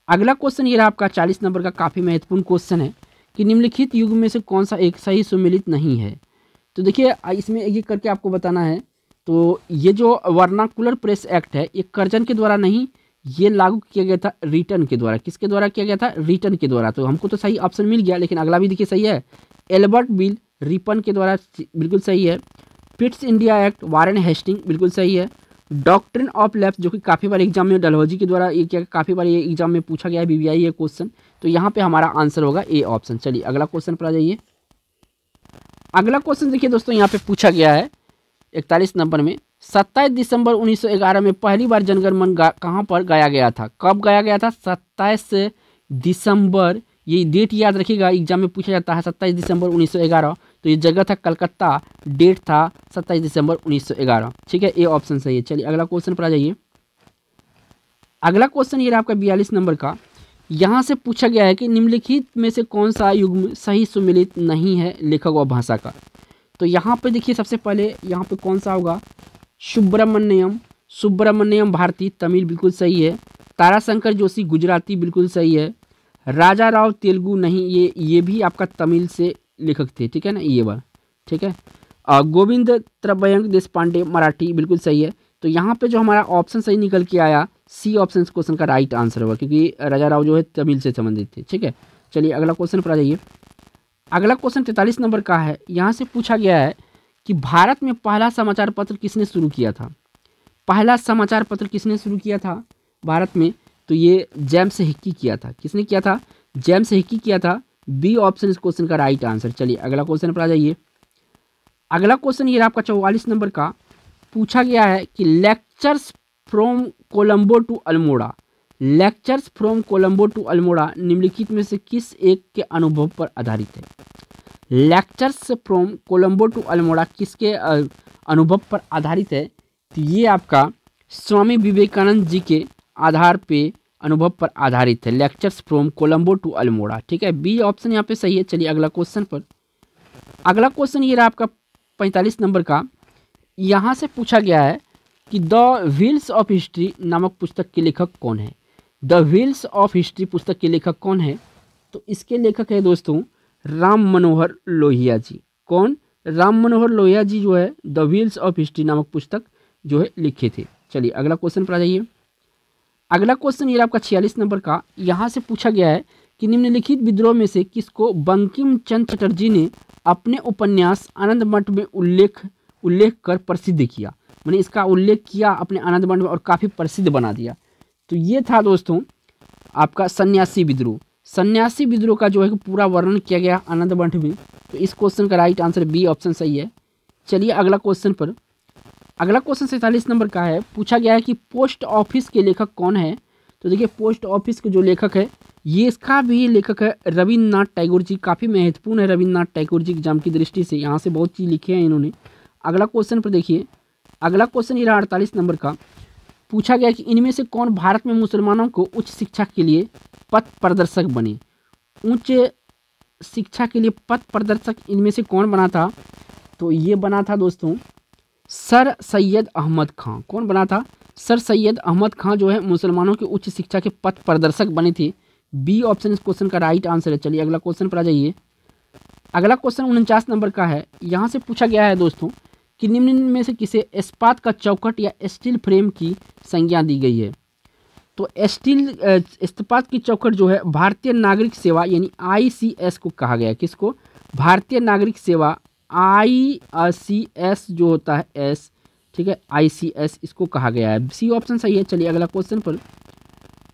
अगला क्वेश्चन ये रहा आपका 40 नंबर का, काफ़ी महत्वपूर्ण क्वेश्चन है कि निम्नलिखित युग में से कौन सा एक सही सुमेलित नहीं है? तो देखिए इसमें एक करके आपको बताना है। तो ये जो वर्नाकुलर प्रेस एक्ट है ये कर्जन के द्वारा नहीं, ये लागू किया गया था रिटन के द्वारा। किसके द्वारा किया गया था? रिटन के द्वारा। तो हमको तो सही ऑप्शन मिल गया, लेकिन अगला भी देखिए सही है। एल्बर्ट बिल रिपन के द्वारा, बिल्कुल सही है। Pitt's India Act Warren Hasting, बिल्कुल सही है। डॉक्ट्रिन ऑफ लैप्स, जो कि काफ़ी बार एग्जाम में डलहौजी के द्वारा ये क्या काफ़ी बार ये एग्जाम में पूछा गया है, BBI ये क्वेश्चन। तो यहाँ पे हमारा आंसर होगा ए ऑप्शन। चलिए अगला क्वेश्चन पर आ जाइए। अगला क्वेश्चन देखिए दोस्तों, यहाँ पे पूछा गया है 41 नंबर में, 27 दिसंबर 1911 में पहली बार जनगण मन कहाँ पर गाया गया था? कब गाया गया था? 27 दिसंबर, ये डेट याद रखिएगा, एग्जाम में पूछा जाता है 27 दिसंबर 1911। तो ये जगह था कलकत्ता, डेट था 27 दिसंबर 1911। ठीक है, ए ऑप्शन सही है। चलिए अगला क्वेश्चन पर आ जाइए। अगला क्वेश्चन ये रहा आपका 42 नंबर का। यहाँ से पूछा गया है कि निम्नलिखित में से कौन सा युग्म सही सुमेलित नहीं है लेखक व भाषा का? तो यहाँ पे देखिए सबसे पहले यहाँ पे कौन सा होगा? सुब्रमण्यम भारती तमिल, बिल्कुल सही है। ताराशंकर जोशी गुजराती, बिल्कुल सही है। राजा राव तेलुगु नहीं, ये भी आपका तमिल से लेखक थे, ठीक है ना, ये बार ठीक है। गोविंद त्रयंबक देशपांडे मराठी, बिल्कुल सही है। तो यहाँ पे जो हमारा ऑप्शन सही निकल के आया, सी ऑप्शन क्वेश्चन का राइट आंसर होगा, क्योंकि राजा राव जो है तमिल से संबंधित थे। ठीक है, चलिए अगला क्वेश्चन पर आ जाइए। अगला क्वेश्चन 43 नंबर का है। यहाँ से पूछा गया है कि भारत में पहला समाचार पत्र किसने शुरू किया था? पहला समाचार पत्र किसने शुरू किया था भारत में? तो ये जेम्स हिक्की किया था। किसने किया था? जेम्स हिक्की किया था। बी ऑप्शन इस क्वेश्चन का राइट आंसर। चलिए अगला क्वेश्चन पर आ जाइए। अगला क्वेश्चन ये आपका 44 नंबर का। पूछा गया है कि lectures from Colombo to Almora, lectures from Colombo to Almora निम्नलिखित में से किस एक के अनुभव पर आधारित है? Lectures from Colombo to Almora किसके अनुभव पर आधारित है? तो ये आपका स्वामी विवेकानंद जी के आधार पे अनुभव पर आधारित है। Lectures from Colombo to Almora. ठीक है, बी ऑप्शन यहाँ पे सही है। चलिए अगला क्वेश्चन पर। अगला क्वेश्चन ये रहा आपका 45 नंबर का। यहाँ से पूछा गया है कि द व्हील्स ऑफ हिस्ट्री नामक पुस्तक के लेखक कौन है? द व्हील्स ऑफ हिस्ट्री पुस्तक के लेखक कौन है? तो इसके लेखक है दोस्तों राम मनोहर लोहिया जी। कौन? राम मनोहर लोहिया जी जो है द व्हील्स ऑफ हिस्ट्री नामक पुस्तक जो है लिखे थे। चलिए अगला क्वेश्चन पर आ जाइए। अगला क्वेश्चन ये आपका 46 नंबर का। यहाँ से पूछा गया है कि निम्नलिखित विद्रोह में से किसको बंकिम चंद्र चटर्जी ने अपने उपन्यास आनंद मठ में उल्लेख कर प्रसिद्ध किया? मैंने इसका उल्लेख किया अपने आनंद मठ में और काफ़ी प्रसिद्ध बना दिया। तो ये था दोस्तों आपका सन्यासी विद्रोह। सन्यासी विद्रोह का जो है पूरा वर्णन किया गया आनंद मठ में। तो इस क्वेश्चन का राइट आंसर बी ऑप्शन सही है। चलिए अगला क्वेश्चन पर। अगला क्वेश्चन 47 नंबर का है। पूछा गया है कि पोस्ट ऑफिस के लेखक कौन है? तो देखिए पोस्ट ऑफिस के जो लेखक है ये इसका भी लेखक है रविन्द्रनाथ टैगोर जी। काफ़ी महत्वपूर्ण है रविन्द्रनाथ टैगोर जी एग्जाम की दृष्टि से, यहाँ से बहुत चीज़ लिखे हैं इन्होंने। अगला क्वेश्चन पर देखिए। अगला क्वेश्चन ये रहा 48 नंबर का। पूछा गया कि इनमें से कौन भारत में मुसलमानों को उच्च शिक्षा के लिए पथ प्रदर्शक बने? उच्च शिक्षा के लिए पथ प्रदर्शक इनमें से कौन बना था? तो ये बना था दोस्तों सर सैयद अहमद खां। कौन बना था? सर सैयद अहमद खां जो है मुसलमानों के उच्च शिक्षा के पथ प्रदर्शक बने थे। बी ऑप्शन इस क्वेश्चन का राइट आंसर है। चलिए अगला क्वेश्चन पर आ जाइए। अगला क्वेश्चन 49 नंबर का है। यहाँ से पूछा गया है दोस्तों कि निम्न में से किसे इस्पात का चौखट या स्टील फ्रेम की संज्ञा दी गई है? तो इस्पात की चौखट जो है भारतीय नागरिक सेवा यानी ICS को कहा गया है। किसको? भारतीय नागरिक सेवा ICS जो होता है एस, ठीक है, ICS इसको कहा गया है। सी ऑप्शन सही है। चलिए अगला क्वेश्चन पर।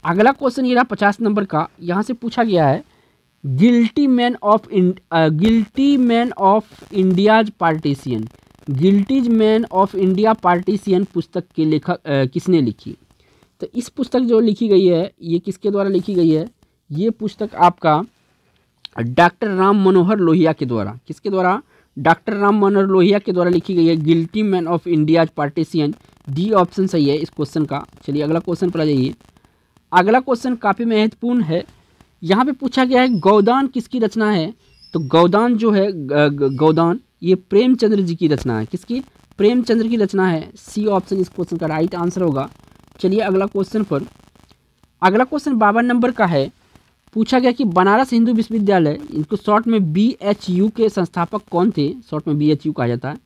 अगला क्वेश्चन ये रहा 50 नंबर का। यहाँ से पूछा गया है guilty men of India's partition, guilty's men of India partition पुस्तक के लेखक किसने लिखी? तो इस पुस्तक जो लिखी गई है ये किसके द्वारा लिखी गई है? ये पुस्तक आपका डॉक्टर राम मनोहर लोहिया के द्वारा। किसके द्वारा? डॉक्टर राम मनोहर लोहिया के द्वारा लिखी गई है। Guilty men of India's partition, D option सही है इस क्वेश्चन का। चलिए अगला क्वेश्चन पर आ जाइए। अगला क्वेश्चन काफ़ी महत्वपूर्ण है। यहाँ पे पूछा गया है गोदान किसकी रचना है। तो गोदान जो है गोदान ये प्रेमचंद्र जी की रचना है। किसकी? प्रेमचंद्र की रचना है। सी ऑप्शन इस क्वेश्चन का राइट आंसर होगा। चलिए अगला क्वेश्चन पर। अगला क्वेश्चन 52 नंबर का है। पूछा गया कि बनारस हिंदू विश्वविद्यालय, इनको शॉर्ट में BHU के संस्थापक कौन थे। शॉर्ट में BHU कहा जाता है।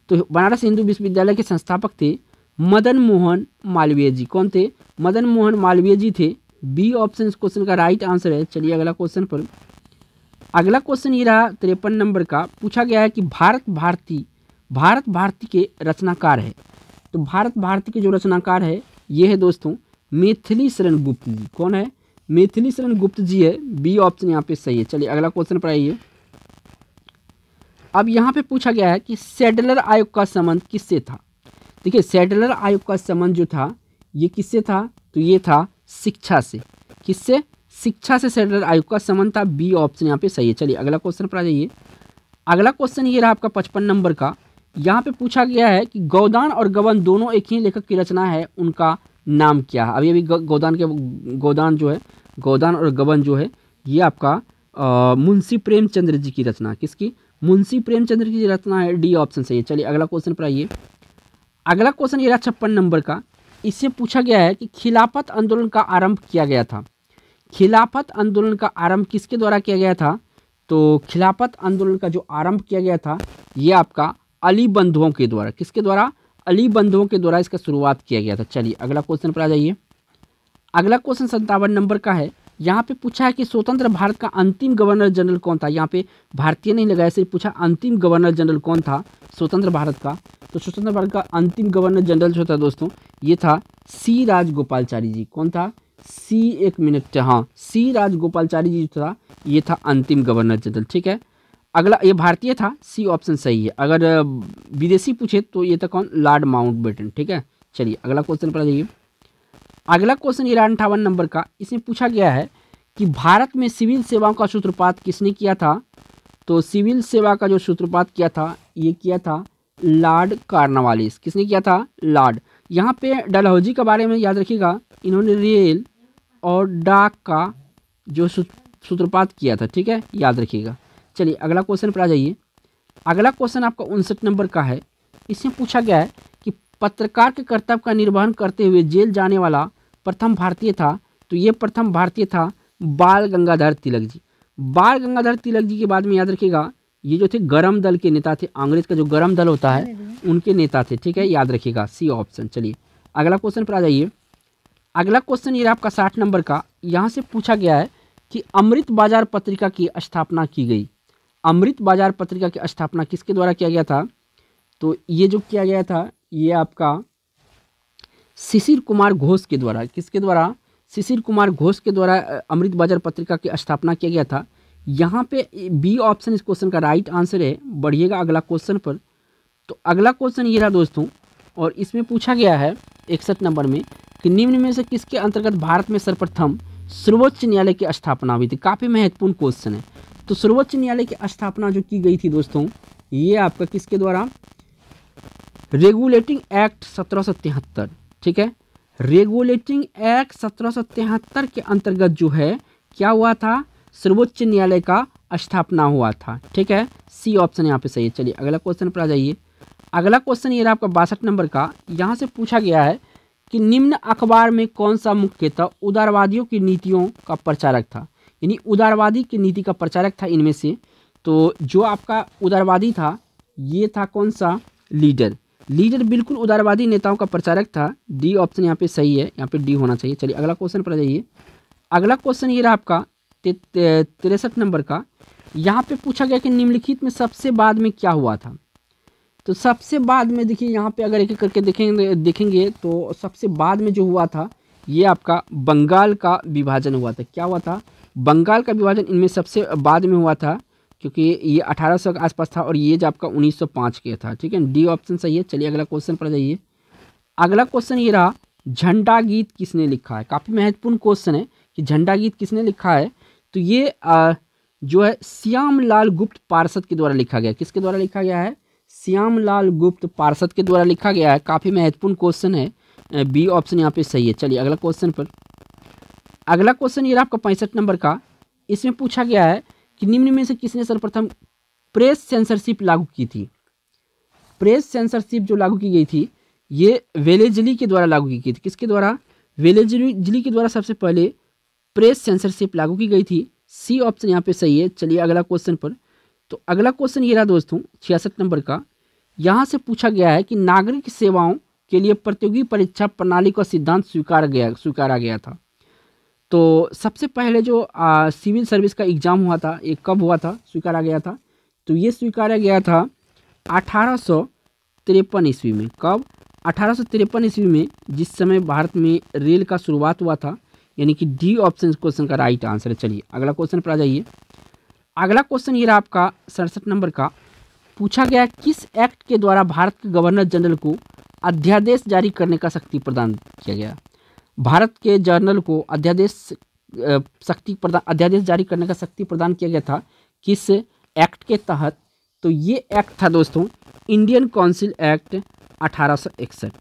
तो बनारस हिंदू विश्वविद्यालय के संस्थापक थे मदन मोहन मालवीय जी। कौन थे? मदन मोहन मालवीय जी थे। बी ऑप्शन इस क्वेश्चन का राइट आंसर है। चलिए अगला क्वेश्चन पर। अगला क्वेश्चन ये रहा 53 नंबर का। पूछा गया है कि भारत भारती के रचनाकार है। तो भारत भारती के जो रचनाकार है ये है दोस्तों मैथिली शरण गुप्त जी। कौन है? मैथिली शरण गुप्त जी है। बी ऑप्शन यहाँ पे सही है। चलिए अगला क्वेश्चन पर आइए। अब यहाँ पे पूछा गया है कि सैडलर आयोग का संबंध किससे था। देखिए सैडलर आयोग का संबंध जो था ये किससे था। तो ये था शिक्षा से। किससे? शिक्षा से सैडलर आयोग का संबंध था। बी ऑप्शन यहाँ पे सही है। चलिए अगला क्वेश्चन पर आ जाइए। अगला क्वेश्चन ये रहा आपका 55 नंबर का। यहाँ पे पूछा गया है कि गोदान और गबन दोनों एक ही लेखक की रचना है, उनका नाम क्या है। अभी गोदान जो है, गोदान और गबन जो है ये आपका मुंशी प्रेमचंद्र जी की रचना। किसकी? मुंशी प्रेमचंद्र की रचना है। डी ऑप्शन सही है। चलिए अगला क्वेश्चन पर आइए। अगला क्वेश्चन ये रहा 56 नंबर का। इससे पूछा गया है कि खिलाफत आंदोलन का आरंभ किया गया था। खिलाफत आंदोलन का आरंभ किसके द्वारा किया गया था। तो खिलाफत आंदोलन का जो आरंभ किया गया था ये आपका अली बंधुओं के द्वारा। किसके द्वारा? अली बंधुओं के द्वारा इसका शुरुआत किया गया था। चलिए अगला क्वेश्चन पर आ जाइए। अगला क्वेश्चन 57 नंबर का है। यहाँ पे पूछा है कि स्वतंत्र भारत का अंतिम गवर्नर जनरल कौन था। यहाँ पे भारतीय नहीं लगाया, सिर्फ पूछा अंतिम गवर्नर जनरल कौन था स्वतंत्र भारत का। तो स्वतंत्र भारत का अंतिम गवर्नर जनरल जो था दोस्तों ये था सी राजगोपालचारी जी। कौन था? एक मिनट, हाँ, सी राजगोपालचारी जी जो था ये था अंतिम गवर्नर जनरल। ठीक है। अगला ये भारतीय था। सी ऑप्शन सही है। अगर विदेशी पूछे तो ये था कौन? Lord Mountbatten. ठीक है। चलिए अगला क्वेश्चन पर आ जाइए। अगला क्वेश्चन ये 58 नंबर का। इसमें पूछा गया है कि भारत में सिविल सेवाओं का सूत्रपात किसने किया था। तो सिविल सेवा का जो सूत्रपात किया था ये किया था लॉर्ड कॉर्नवालिस। किसने किया था? लॉर्ड। यहाँ पे डलहौजी के बारे में याद रखिएगा, इन्होंने रेल और डाक का जो सूत्रपात किया था। ठीक है, याद रखिएगा। चलिए अगला क्वेश्चन पर आ जाइए। अगला क्वेश्चन आपका 59 नंबर का है। इसमें पूछा गया है कि पत्रकार के कर्तव्य का निर्वहन करते हुए जेल जाने वाला प्रथम भारतीय था। तो ये प्रथम भारतीय था बाल गंगाधर तिलक जी। बाल गंगाधर तिलक जी के बाद में याद रखिएगा ये जो थे गरम दल के नेता थे। अंग्रेज का जो गरम दल होता है उनके नेता थे। ठीक है, याद रखिएगा। C option. चलिए अगला क्वेश्चन पर आ जाइए। अगला क्वेश्चन ये आपका 60 नंबर का। यहाँ से पूछा गया है कि अमृत बाजार पत्रिका की स्थापना की गई। अमृत बाजार पत्रिका की स्थापना किसके द्वारा किया गया था। तो ये जो किया गया था ये आपका शिशिर कुमार घोष के द्वारा। किसके द्वारा? शिशिर कुमार घोष के द्वारा अमृत बाजार पत्रिका की स्थापना किया गया था। यहाँ पे बी ऑप्शन इस क्वेश्चन का राइट आंसर है। बढ़िएगा अगला क्वेश्चन पर। तो अगला क्वेश्चन ये रहा दोस्तों, और इसमें पूछा गया है 61 नंबर में कि निम्न में से किसके अंतर्गत भारत में सर्वप्रथम सर्वोच्च न्यायालय की स्थापना हुई थी। काफ़ी महत्वपूर्ण क्वेश्चन है। तो सर्वोच्च न्यायालय की स्थापना जो की गई थी दोस्तों ये आपका किसके द्वारा? Regulating act 1773। ठीक है, रेगुलेटिंग एक्ट 1773 के अंतर्गत जो है क्या हुआ था? सर्वोच्च न्यायालय का स्थापना हुआ था। ठीक है, सी ऑप्शन यहाँ पे सही है। चलिए अगला क्वेश्चन पर आ जाइए। अगला क्वेश्चन ये रहा आपका 62 नंबर का। यहाँ से पूछा गया है कि निम्न अखबार में कौन सा मुख्यतः उदारवादियों की नीतियों का प्रचारक था। यानी उदारवादी की नीति का प्रचारक था इनमें से। तो जो आपका उदारवादी था ये था कौन सा? लीडर। लीडर बिल्कुल उदारवादी नेताओं का प्रचारक था। डी ऑप्शन यहाँ पे सही है। यहाँ पे डी होना चाहिए। चलिए अगला क्वेश्चन पर आ जाइए। अगला क्वेश्चन ये रहा आपका 63 नंबर का। यहाँ पे पूछा गया कि निम्नलिखित में सबसे बाद में क्या हुआ था। तो सबसे बाद में देखिए यहाँ पे अगर एक एक करके देखेंगे तो सबसे बाद में जो हुआ था ये आपका बंगाल का विभाजन हुआ था। क्या हुआ था? बंगाल का विभाजन इनमें सबसे बाद में हुआ था, क्योंकि ये 1800 के आसपास था और ये जो आपका 1905 के था। ठीक है, डी ऑप्शन सही है। चलिए अगला क्वेश्चन पर जाइए। अगला क्वेश्चन ये रहा, झंडा गीत किसने लिखा है। काफ़ी महत्वपूर्ण क्वेश्चन है कि झंडा गीत किसने लिखा है। तो ये जो है श्यामलाल गुप्त पार्षद के द्वारा लिखा गया। किसके द्वारा लिखा गया है? श्यामलाल गुप्त पार्षद के द्वारा लिखा गया है। काफ़ी महत्वपूर्ण क्वेश्चन है, बी ऑप्शन यहाँ पे सही है। चलिए अगला क्वेश्चन पर। अगला क्वेश्चन ये आपका 65 नंबर का। इसमें पूछा गया है कि निम्न में से किसने सर्वप्रथम प्रेस सेंसरशिप लागू की थी? प्रेस सेंसरशिप जो लागू की गई थी ये वेलेजली के द्वारा लागू की गई थी। किसके द्वारा? वेलेजली के द्वारा सबसे पहले प्रेस सेंसरशिप लागू की गई थी। सी ऑप्शन यहाँ पे सही है। चलिए अगला क्वेश्चन पर। तो अगला क्वेश्चन ये रहा दोस्तों 66 नंबर का। यहाँ से पूछा गया है कि नागरिक सेवाओं के लिए प्रतियोगी परीक्षा प्रणाली का सिद्धांत स्वीकारा गया था। तो सबसे पहले जो सिविल सर्विस का एग्जाम हुआ था ये कब हुआ था, स्वीकारा गया था? तो ये स्वीकारा गया था 1853 ईस्वी में। कब? 1853 ईस्वी में, जिस समय भारत में रेल का शुरुआत हुआ था। यानी कि डी ऑप्शन क्वेश्चन का राइट आंसर है। चलिए अगला क्वेश्चन पर आ जाइए। अगला क्वेश्चन ये रहा आपका 67 नंबर का। पूछा गया किस एक्ट के द्वारा भारत के गवर्नर जनरल को अध्यादेश जारी करने का शक्ति प्रदान किया गया? भारत के जनरल को अध्यादेश जारी करने का शक्ति प्रदान किया गया था किस एक्ट के तहत? तो ये एक्ट था दोस्तों इंडियन काउंसिल एक्ट 1861।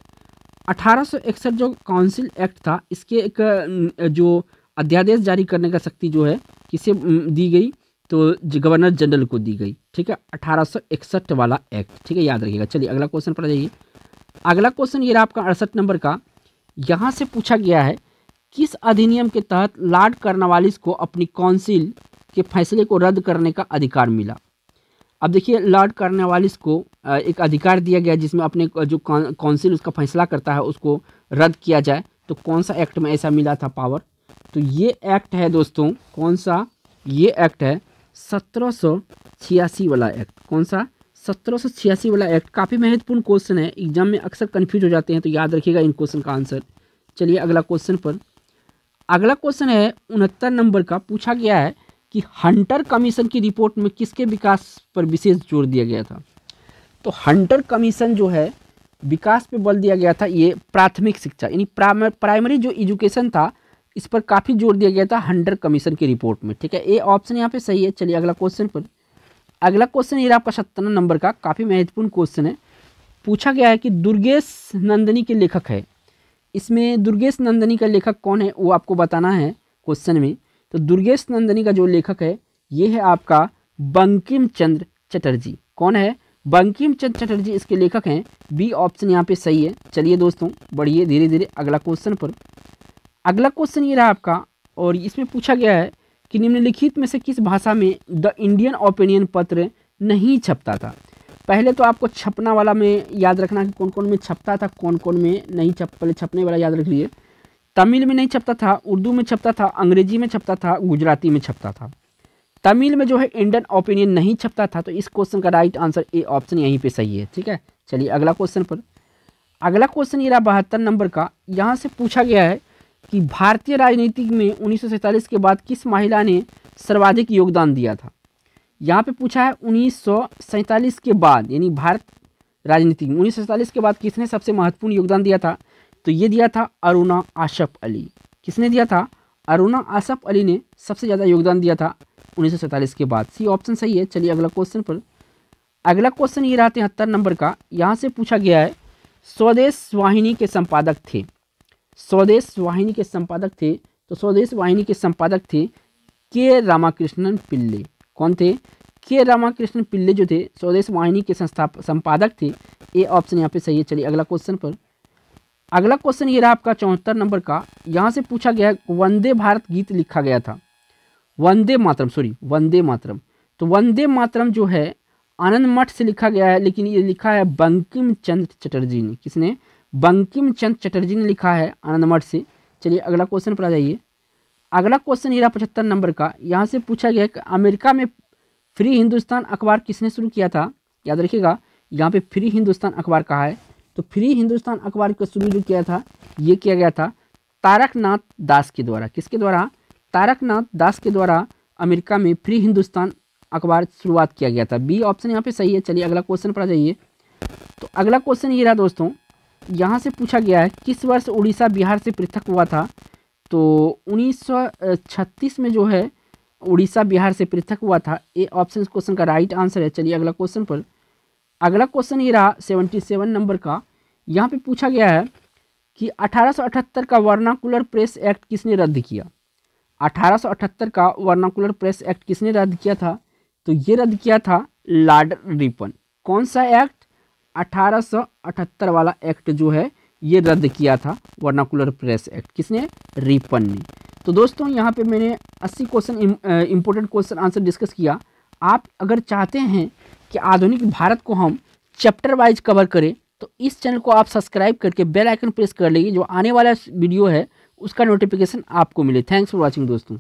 1861 जो काउंसिल एक्ट था, इसके एक जो अध्यादेश जारी करने का शक्ति जो है किसे दी गई? तो गवर्नर जनरल को दी गई। ठीक है, 1861 वाला एक्ट। ठीक है, याद रखिएगा। चलिए अगला क्वेश्चन पर जाइए। अगला क्वेश्चन ये रहा आपका 68 नंबर का। यहाँ से पूछा गया है किस अधिनियम के तहत लॉर्ड कॉर्नवालिस को अपनी काउंसिल के फैसले को रद्द करने का अधिकार मिला? अब देखिए, लॉर्ड कॉर्नवालिस को एक अधिकार दिया गया जिसमें अपने जो काउंसिल उसका फैसला करता है उसको रद्द किया जाए। तो कौन सा एक्ट में ऐसा मिला था पावर? तो ये एक्ट है दोस्तों, कौन सा? ये एक्ट है 1786 वाला एक्ट। कौन सा? 1786 वाला एक्ट। काफ़ी महत्वपूर्ण क्वेश्चन है, एग्जाम में अक्सर कन्फ्यूज हो जाते हैं, तो याद रखिएगा इन क्वेश्चन का आंसर। चलिए अगला क्वेश्चन पर। अगला क्वेश्चन है 69 नंबर का। पूछा गया है कि हंटर कमीशन की रिपोर्ट में किसके विकास पर विशेष जोर दिया गया था? तो हंटर कमीशन जो है विकास पे बल दिया गया था। ये प्राथमिक शिक्षा यानी प्राइमरी जो एजुकेशन था इस पर काफ़ी जोर दिया गया था हंटर कमीशन की रिपोर्ट में। ठीक है, ए ऑप्शन यहाँ पे सही है। चलिए अगला क्वेश्चन पर। अगला क्वेश्चन ये आपका 57 नंबर का। काफ़ी महत्वपूर्ण क्वेश्चन है। पूछा गया है कि दुर्गेश नंदिनी के लेखक है। इसमें दुर्गेश नंदिनी का लेखक कौन है वो आपको बताना है क्वेश्चन में। तो दुर्गेश नंदिनी का जो लेखक है ये है आपका बंकिम चंद्र चटर्जी। कौन है? बंकिम चंद्र चटर्जी इसके लेखक हैं। बी ऑप्शन यहाँ पे सही है। चलिए दोस्तों बढ़िए धीरे धीरे अगला क्वेश्चन पर। अगला क्वेश्चन ये रहा आपका और इसमें पूछा गया है कि निम्नलिखित में से किस भाषा में द इंडियन ओपिनियन पत्र नहीं छपता था? पहले तो आपको छपना वाला में याद रखना कि कौन कौन में छपता था, कौन कौन में नहीं पहले छपने वाला याद रख लीजिए। तमिल में नहीं छपता था, उर्दू में छपता था, अंग्रेजी में छपता था, गुजराती में छपता था। तमिल में जो है इंडियन ओपिनियन नहीं छपता था। तो इस क्वेश्चन का राइट आंसर ए ऑप्शन यहीं पे सही है। ठीक है, चलिए अगला क्वेश्चन पर। अगला क्वेश्चन ये रहा 72 नंबर का। यहाँ से पूछा गया है कि भारतीय राजनीति में 1947 के बाद किस महिला ने सर्वाधिक योगदान दिया था? यहाँ पे पूछा है 1947 के बाद, यानी भारत राजनीति में 1947 के बाद किसने सबसे महत्वपूर्ण योगदान दिया था? तो ये दिया था अरुणा आसफ अली। किसने दिया था? अरुणा आसफ अली ने सबसे ज़्यादा योगदान दिया था 1947 के बाद। सी ऑप्शन सही है। चलिए अगला क्वेश्चन पर। अगला क्वेश्चन ये रहा 73 नंबर का। यहाँ से पूछा गया है स्वदेश वाहिनी के संपादक थे। स्वदेश वाहिनी के संपादक थे। तो स्वदेश वाहिनी के संपादक थे के रामाकृष्णन पिल्ले। कौन थे? के रामाकृष्णन पिल्ले जो थे स्वदेश वाहिनी के संपादक थे। ए ऑप्शन यहाँ पे सही है। चलिए अगला क्वेश्चन पर। अगला क्वेश्चन ये रहा आपका 74 नंबर का। यहाँ से पूछा गया वंदे भारत गीत लिखा गया था। वंदे मातरम। तो वंदे मातरम जो है आनंद मठ से लिखा गया है, लेकिन ये लिखा है बंकिम चंद्र चटर्जी ने। किसने? बंकिम चंद्र चटर्जी ने लिखा है आनंद मठ से। चलिए अगला क्वेश्चन पर आ जाइए। अगला क्वेश्चन ये रहा 75 नंबर का। यहाँ से पूछा गया कि अमेरिका में फ्री हिंदुस्तान अखबार किसने शुरू किया था? याद रखिएगा यहाँ पे फ्री हिंदुस्तान अखबार कहा है। तो फ्री हिंदुस्तान अखबार को शुरू जो किया था ये किया गया था तारकनाथ दास के द्वारा। किसके द्वारा? तारकनाथ दास के द्वारा अमेरिका में फ्री हिंदुस्तान अखबार शुरुआत किया गया था। बी ऑप्शन यहाँ पे सही है। चलिए अगला क्वेश्चन पर आ जाइए। तो अगला क्वेश्चन ये रहा दोस्तों। यहाँ से पूछा गया है किस वर्ष उड़ीसा बिहार से पृथक हुआ था? तो 1936 में जो है उड़ीसा बिहार से पृथक हुआ था। ए ऑप्शन इस क्वेश्चन का राइट आंसर है। चलिए अगला क्वेश्चन पर। अगला क्वेश्चन ये रहा 77 नंबर का। यहाँ पे पूछा गया है कि 1878 का वर्नाकुलर प्रेस एक्ट किसने रद्द किया। 1878 का वर्नाकुलर प्रेस एक्ट किसने रद्द किया था? तो ये रद्द किया था लॉर्ड रिपन। कौन सा एक्ट? 1878 वाला एक्ट जो है ये रद्द किया था वर्नाकुलर प्रेस एक्ट। किसने? रिपन ने। तो दोस्तों यहाँ पे मैंने 80 question important question answer discuss किया। आप अगर चाहते हैं कि आधुनिक भारत को हम चैप्टर वाइज कवर करें तो इस चैनल को आप सब्सक्राइब करके बेल आइकन प्रेस कर लीजिए, जो आने वाला वीडियो है उसका नोटिफिकेशन आपको मिले। थैंक्स फॉर वॉचिंग दोस्तों।